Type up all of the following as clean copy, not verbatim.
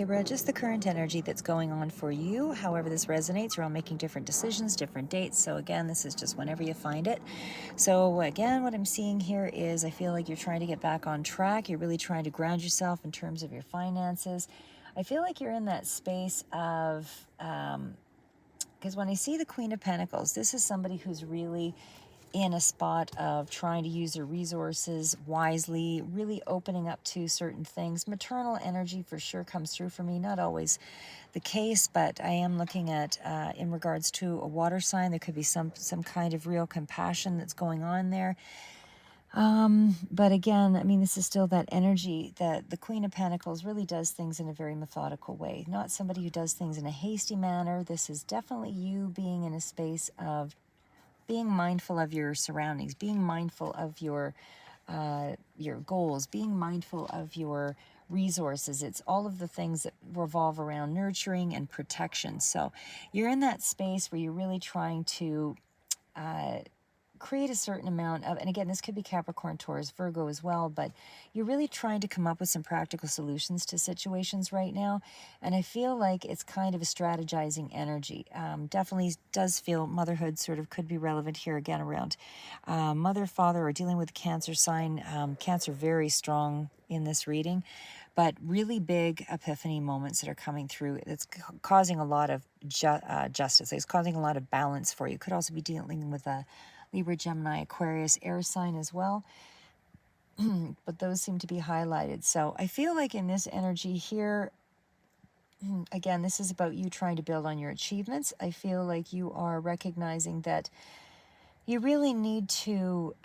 Libra, just the current energy that's going on for you. However this resonates, you're all making different decisions, different dates. So again, this is just whenever you find it. So again, what I'm seeing here is I feel like you're trying to get back on track. You're really trying to ground yourself in terms of your finances. I feel like you're in that space of, because when I see the Queen of Pentacles, this is somebody who's really in a spot of trying to use their resources wisely, really opening up to certain things. Maternal energy for sure comes through for me, not always the case, but I am looking at, in regards to a water sign, there could be some kind of real compassion that's going on there. But again, I mean, this is still that energy that the Queen of Pentacles really does things in a very methodical way, not somebody who does things in a hasty manner. This is definitely you being in a space of being mindful of your surroundings, being mindful of your goals, being mindful of your resources. It's all of the things that revolve around nurturing and protection. So you're in that space where you're really trying to create a certain amount of, and again, this could be Capricorn, Taurus, Virgo as well, but you're really trying to come up with some practical solutions to situations right now. And I feel like it's kind of a strategizing energy. Definitely does feel motherhood sort of could be relevant here again around mother, father, or dealing with Cancer sign. Cancer very strong in this reading, but really big epiphany moments that are coming through. It's causing a lot of justice. It's causing a lot of balance for you. Could also be dealing with a Libra, Gemini, Aquarius, air sign as well. But those seem to be highlighted. So I feel like in this energy here, again, this is about you trying to build on your achievements. I feel like you are recognizing that you really need to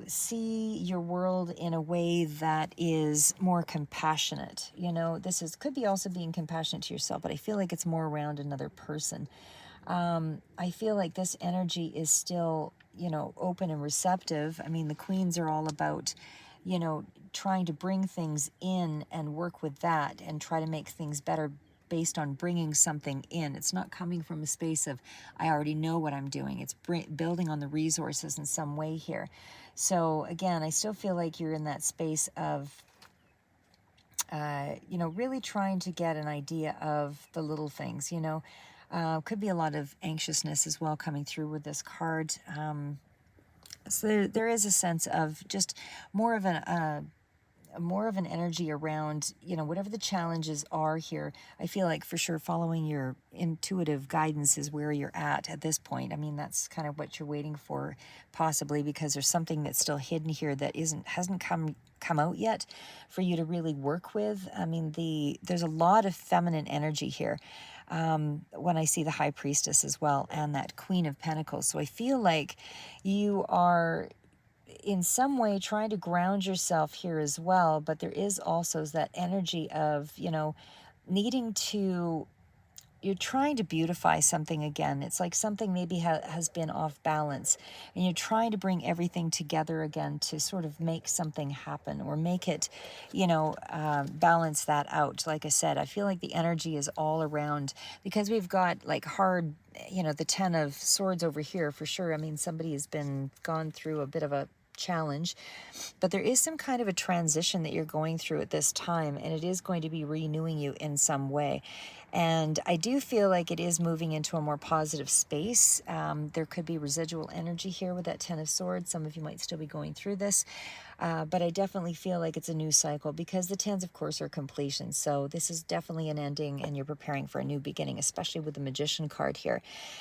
see your world in a way that is more compassionate. You know, could be also being compassionate to yourself, but I feel like it's more around another person. I feel like this energy is still, open and receptive. I mean, the queens are all about, trying to bring things in and work with that and try to make things better based on bringing something in. It's not coming from a space of, I already know what I'm doing. It's building on the resources in some way here. So again, I still feel like you're in that space of, really trying to get an idea of the little things, could be a lot of anxiousness as well coming through with this card. So there is a sense of just more of an energy around, whatever the challenges are here. I feel like for sure following your intuitive guidance is where you're at this point. I mean, that's kind of what you're waiting for, possibly, because there's something that's still hidden here that hasn't come out yet for you to really work with. I mean, there's a lot of feminine energy here. When I see the High Priestess as well and that Queen of Pentacles. So I feel like you are in some way trying to ground yourself here as well, but there is also that energy of, needing to, you're trying to beautify something again. It's like something maybe has been off balance, and you're trying to bring everything together again to sort of make something happen or make it, balance that out. Like I said, I feel like the energy is all around, because we've got like hard, the 10 of Swords over here for sure. I mean, somebody has gone through a bit of a challenge, but there is some kind of a transition that you're going through at this time, and it is going to be renewing you in some way. And I do feel like it is moving into a more positive space. There could be residual energy here with that 10 of Swords. Some of you might still be going through this. But I definitely feel like it's a new cycle, because the 10s, of course, are completion. So this is definitely an ending, and you're preparing for a new beginning, especially with the Magician card here.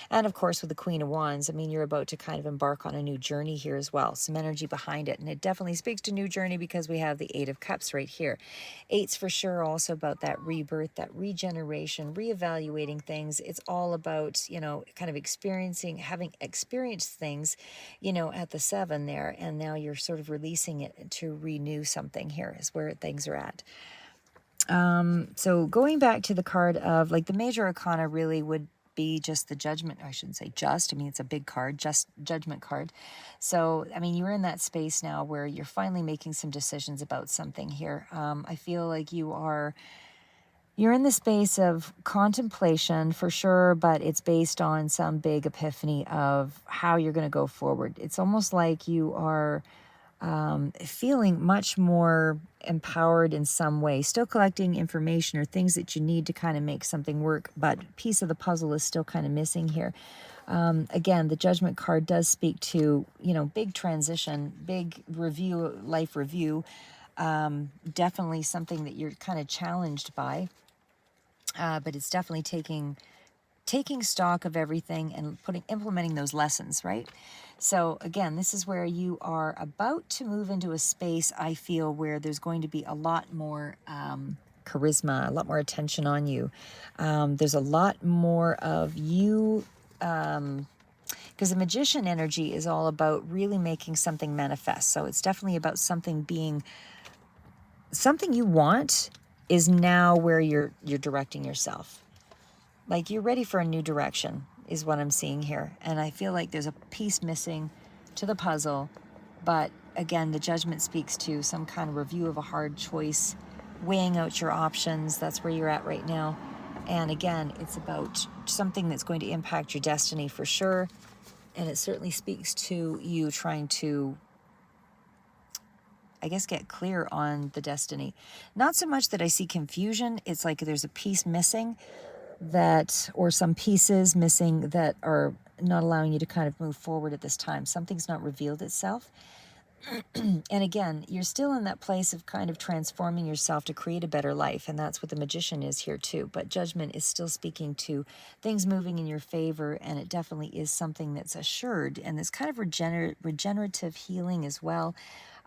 And of course, with the Queen of Wands, I mean, you're about to kind of embark on a new journey here as well. Some energy behind it. And it definitely speaks to new journey because we have the 8 of Cups right here. 8's for sure also about that rebirth, that regeneration, reevaluating things. It's all about, kind of having experienced things, at the 7 there. And now you're sort of releasing it to renew something here is where things are at. So going back to the card of like the major arcana really would be just the Judgment. I shouldn't say just. I mean, it's a big card, just Judgment card. So, I mean, you're in that space now where you're finally making some decisions about something here. I feel like you're in the space of contemplation for sure, but it's based on some big epiphany of how you're going to go forward. It's almost like you are feeling much more empowered in some way, still collecting information or things that you need to kind of make something work, but piece of the puzzle is still kind of missing here. Again, the Judgment card does speak to, big transition, big review, life review. Definitely something that you're kind of challenged by, but it's definitely taking stock of everything and implementing those lessons, right? So again, this is where you are about to move into a space, I feel, where there's going to be a lot more charisma, a lot more attention on you. There's a lot more of you, because the Magician energy is all about really making something manifest. So it's definitely about something being something you want is now where you're directing yourself. Like you're ready for a new direction is what I'm seeing here. And I feel like there's a piece missing to the puzzle. But again, the Judgment speaks to some kind of review of a hard choice, weighing out your options. That's where you're at right now. And again, it's about something that's going to impact your destiny for sure. And it certainly speaks to you trying to, I guess, get clear on the destiny. Not so much that I see confusion. It's like there's a piece missing that, or some pieces missing that are not allowing you to kind of move forward at this time. Something's not revealed itself. And again, you're still in that place of kind of transforming yourself to create a better life. And that's what the Magician is here too. But Judgment is still speaking to things moving in your favor. And it definitely is something that's assured. And this kind of regenerative healing as well.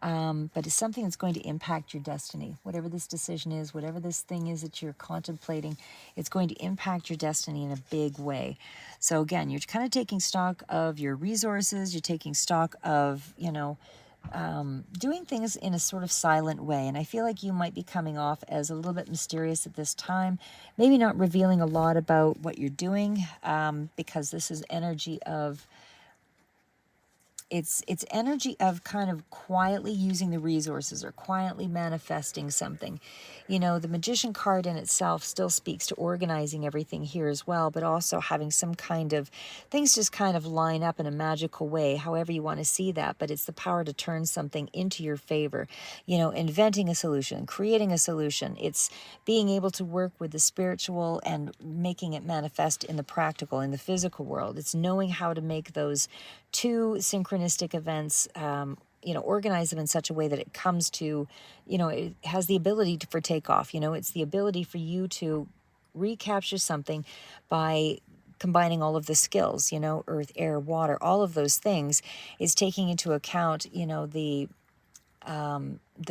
But it's something that's going to impact your destiny. Whatever this decision is, whatever this thing is that you're contemplating, it's going to impact your destiny in a big way. So again, you're kind of taking stock of your resources. You're taking stock of, doing things in a sort of silent way. And I feel like you might be coming off as a little bit mysterious at this time, maybe not revealing a lot about what you're doing, because this is energy of, it's energy of kind of quietly using the resources or quietly manifesting something. The Magician card in itself still speaks to organizing everything here as well, but also having some kind of things just kind of line up in a magical way, however you want to see that. But it's the power to turn something into your favor, inventing a solution, creating a solution. It's being able to work with the spiritual and making it manifest in the practical, in the physical world. It's knowing how to make those two synchronistic events, organize them in such a way that it comes to, it has the ability for takeoff. It's the ability for you to recapture something by combining all of the skills, earth, air, water, all of those things is taking into account, the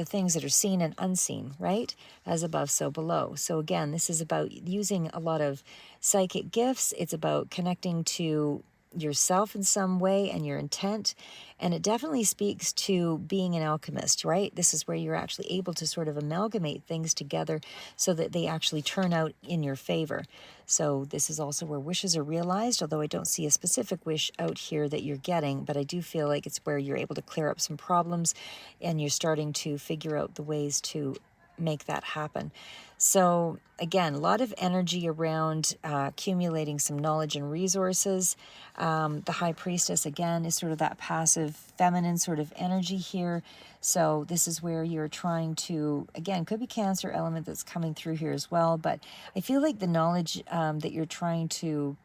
things that are seen and unseen, right? As above, so below. So again, this is about using a lot of psychic gifts. It's about connecting to yourself in some way and your intent. And it definitely speaks to being an alchemist, right? This is where you're actually able to sort of amalgamate things together so that they actually turn out in your favor. So this is also where wishes are realized, although I don't see a specific wish out here that you're getting, but I do feel like it's where you're able to clear up some problems and you're starting to figure out the ways to make that happen. So again, a lot of energy around accumulating some knowledge and resources. The High Priestess, again, is sort of that passive feminine sort of energy here. So this is where you're trying to, again, could be Cancer element that's coming through here as well. But I feel like the knowledge that you're trying to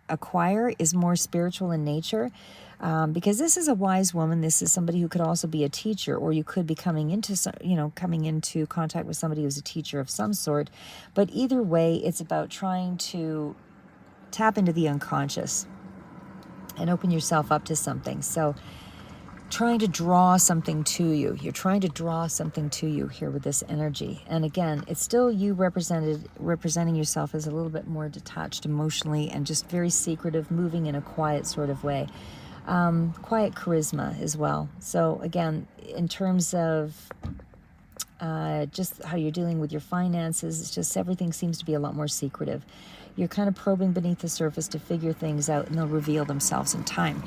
acquire is more spiritual in nature, because this is a wise woman. This is somebody who could also be a teacher, or you could be coming into contact with somebody who's a teacher of some sort. But either way, it's about trying to tap into the unconscious and open yourself up to something. So trying to draw something to you. You're trying to draw something to you here with this energy. And again, it's still you representing yourself as a little bit more detached emotionally and just very secretive, moving in a quiet sort of way. Quiet charisma as well. So again, in terms of just how you're dealing with your finances, it's just everything seems to be a lot more secretive. You're kind of probing beneath the surface to figure things out, and they'll reveal themselves in time.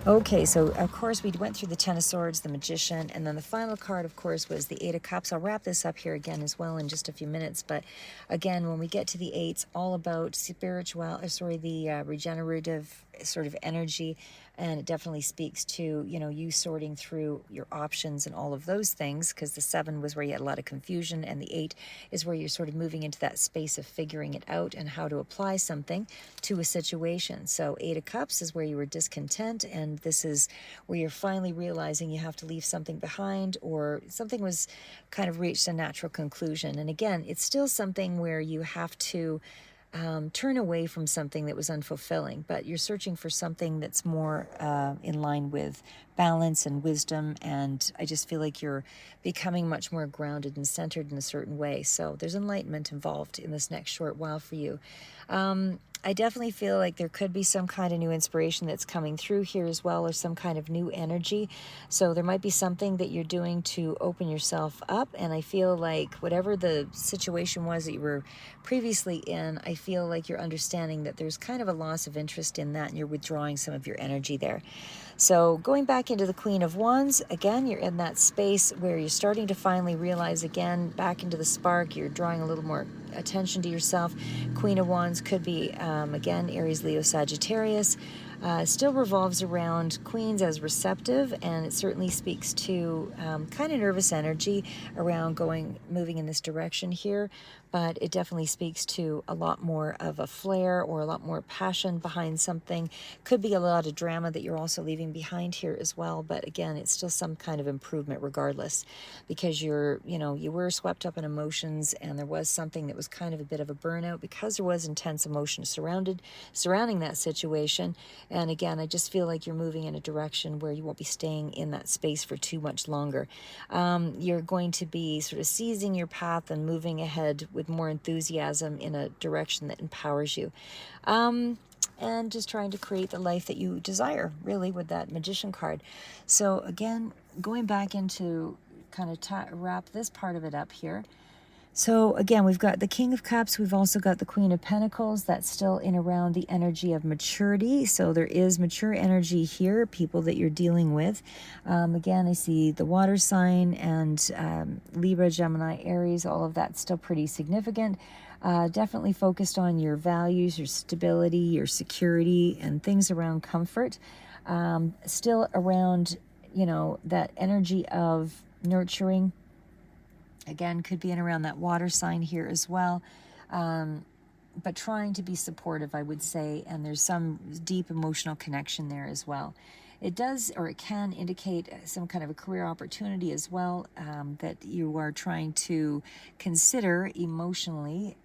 Okay, so of course we went through the Ten of Swords, the Magician, and then the final card, of course, was the Eight of Cups. I'll wrap this up here again as well in just a few minutes. But again, when we get to the eights, all about the regenerative sort of energy, and it definitely speaks to, you know, you sorting through your options and all of those things, because the 7 was where you had a lot of confusion, and the 8 is where you're sort of moving into that space of figuring it out and how to apply something to a situation. So 8 of Cups is where you were discontent, and this is where you're finally realizing you have to leave something behind, or something was kind of reached a natural conclusion. And again, it's still something where you have to turn away from something that was unfulfilling, but you're searching for something that's more in line with balance and wisdom. And I just feel like you're becoming much more grounded and centered in a certain way. So there's enlightenment involved in this next short while for you. I definitely feel like there could be some kind of new inspiration that's coming through here as well, or some kind of new energy. So there might be something that you're doing to open yourself up. And I feel like whatever the situation was that you were previously in, I feel like you're understanding that there's kind of a loss of interest in that, and you're withdrawing some of your energy there. So going back into the Queen of Wands, again, you're in that space where you're starting to finally realize, again, back into the spark, you're drawing a little more attention to yourself. Queen of Wands could be, again, Aries, Leo, Sagittarius. Still revolves around queens as receptive, and it certainly speaks to kind of nervous energy around moving in this direction here. But it definitely speaks to a lot more of a flair, or a lot more passion behind something. Could be a lot of drama that you're also leaving behind here as well. But again, it's still some kind of improvement regardless, because you were swept up in emotions, and there was something that was kind of a bit of a burnout, because there was intense emotion surrounding that situation. And again, I just feel like you're moving in a direction where you won't be staying in that space for too much longer. You're going to be sort of seizing your path and moving ahead with more enthusiasm in a direction that empowers you. And just trying to create the life that you desire, really, with that Magician card. So again, going back into kind of wrap this part of it up here. So again, we've got the King of Cups. We've also got the Queen of Pentacles. That's still in around the energy of maturity. So there is mature energy here, people that you're dealing with. Again, I see the water sign and Libra, Gemini, Aries. All of that's still pretty significant. Definitely focused on your values, your stability, your security, and things around comfort. Still around, that energy of nurturing. Again, could be in around that water sign here as well. But trying to be supportive, I would say, and there's some deep emotional connection there as well. It does, or it can indicate some kind of a career opportunity as well, that you are trying to consider emotionally,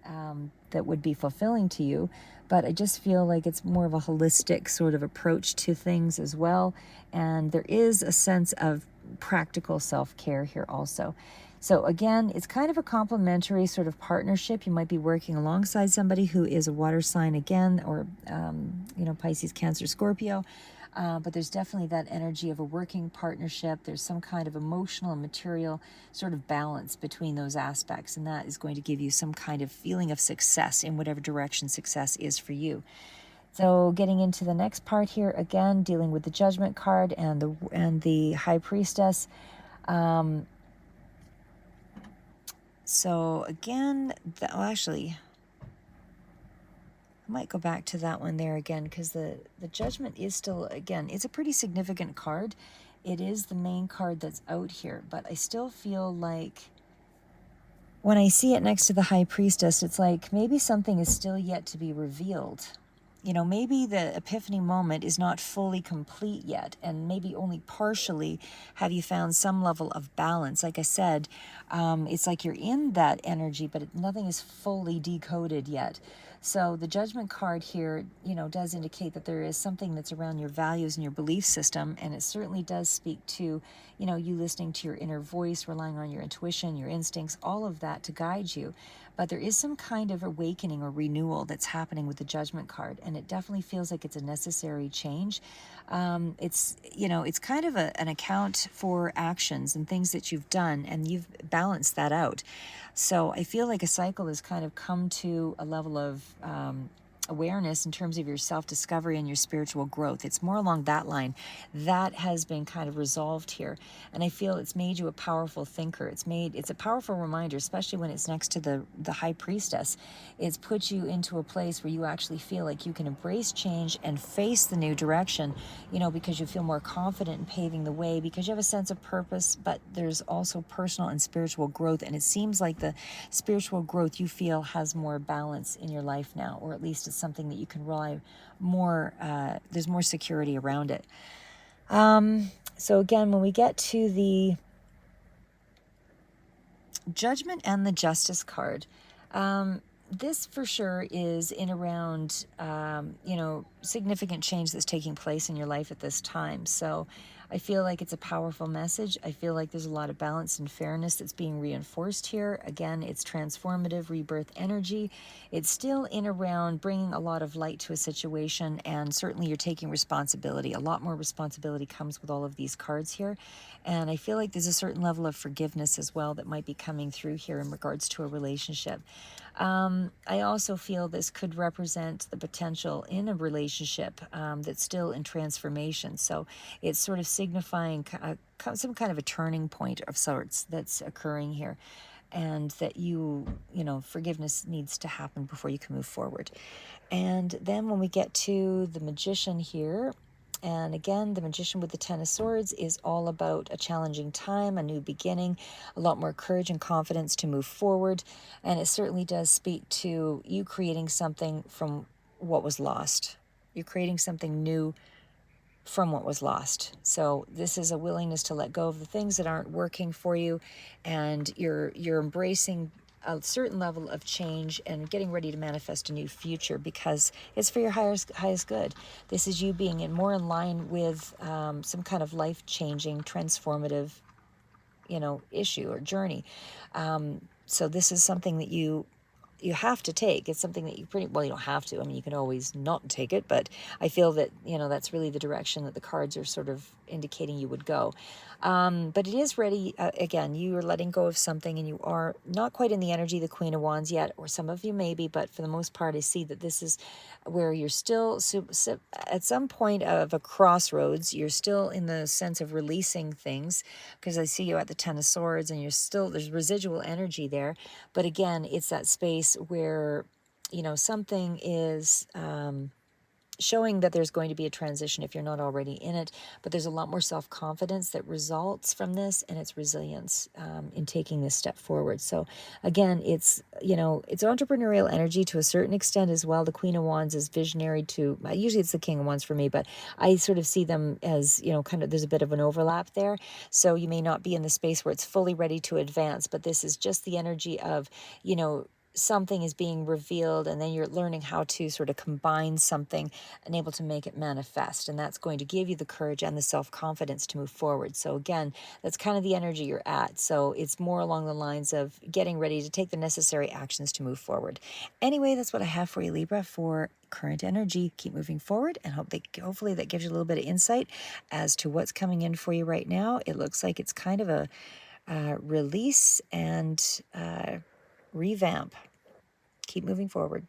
that would be fulfilling to you. But I just feel like it's more of a holistic sort of approach to things as well. And there is a sense of practical self-care here also. So again, it's kind of a complementary sort of partnership. You might be working alongside somebody who is a water sign again, or, Pisces, Cancer, Scorpio. But there's definitely that energy of a working partnership. There's some kind of emotional and material sort of balance between those aspects. And that is going to give you some kind of feeling of success in whatever direction success is for you. So getting into the next part here, again, dealing with the Judgment card and the High Priestess. So again, actually, I might go back to that one there again, because the Judgment is still, again, it's a pretty significant card. It is the main card that's out here, but I still feel like when I see it next to the High Priestess, it's like maybe something is still yet to be revealed. Maybe the epiphany moment is not fully complete yet, and maybe only partially have you found some level of balance. Like I said, it's like you're in that energy, but nothing is fully decoded yet. So the Judgment card here, does indicate that there is something that's around your values and your belief system, and it certainly does speak to, you listening to your inner voice, relying on your intuition, your instincts, all of that to guide you. But there is some kind of awakening or renewal that's happening with the Judgment card, and it definitely feels like it's a necessary change. It's kind of an account for actions and things that you've done, and you've balanced that out. So I feel like a cycle has kind of come to a level of awareness in terms of your self-discovery and your spiritual growth. It's more along that line. That has been kind of resolved here. And I feel it's made you a powerful thinker. It's a powerful reminder, especially when it's next to the high priestess. It's put you into a place where you actually feel like you can embrace change and face the new direction, because you feel more confident in paving the way, because you have a sense of purpose, but there's also personal and spiritual growth. And it seems like the spiritual growth you feel has more balance in your life now, or at least it's something that you can rely more, there's more security around it. So again, when we get to the Judgment and the Justice card, this for sure is in around, significant change that's taking place in your life at this time. So I feel like it's a powerful message. I feel like there's a lot of balance and fairness that's being reinforced here. Again, it's transformative rebirth energy. It's still in around bringing a lot of light to a situation, and certainly you're taking responsibility. A lot more responsibility comes with all of these cards here. And I feel like there's a certain level of forgiveness as well that might be coming through here in regards to a relationship. I also feel this could represent the potential in a relationship that's still in transformation. So it's sort of signifying some kind of a turning point of sorts that's occurring here. And that forgiveness needs to happen before you can move forward. And then when we get to the Magician here, and again, the Magician with the Ten of Swords is all about a challenging time, a new beginning, a lot more courage and confidence to move forward. And it certainly does speak to you creating something from what was lost. You're creating something new from what was lost. So this is a willingness to let go of the things that aren't working for you, and you're embracing a certain level of change and getting ready to manifest a new future because it's for your highest good. This is you being more in line with some kind of life-changing, transformative, issue or journey. So this is something that you have to take. It's something that you you don't have to. I mean, you can always not take it, but I feel that, that's really the direction that the cards are sort of indicating you would go. But it is ready. Again, you are letting go of something, and you are not quite in the energy of the Queen of Wands yet, or some of you may be, but for the most part, I see that this is where you're still at some point of a crossroads. You're still in the sense of releasing things, because I see you at the Ten of Swords, and there's residual energy there. But again, it's that space where, something is showing that there's going to be a transition if you're not already in it. But there's a lot more self-confidence that results from this, and it's resilience in taking this step forward. So again, it's entrepreneurial energy to a certain extent as well. The Queen of Wands is visionary to, usually it's the King of Wands for me, but I sort of see them as, kind of, there's a bit of an overlap there. So you may not be in the space where it's fully ready to advance, but this is just the energy of, something is being revealed, and then you're learning how to sort of combine something and able to make it manifest. And that's going to give you the courage and the self-confidence to move forward. So again, that's kind of the energy you're at. So it's more along the lines of getting ready to take the necessary actions to move forward. Anyway, that's what I have for you, Libra, for current energy. Keep moving forward, and hopefully that gives you a little bit of insight as to what's coming in for you right now. It looks like it's kind of a release and revamp. Keep moving forward.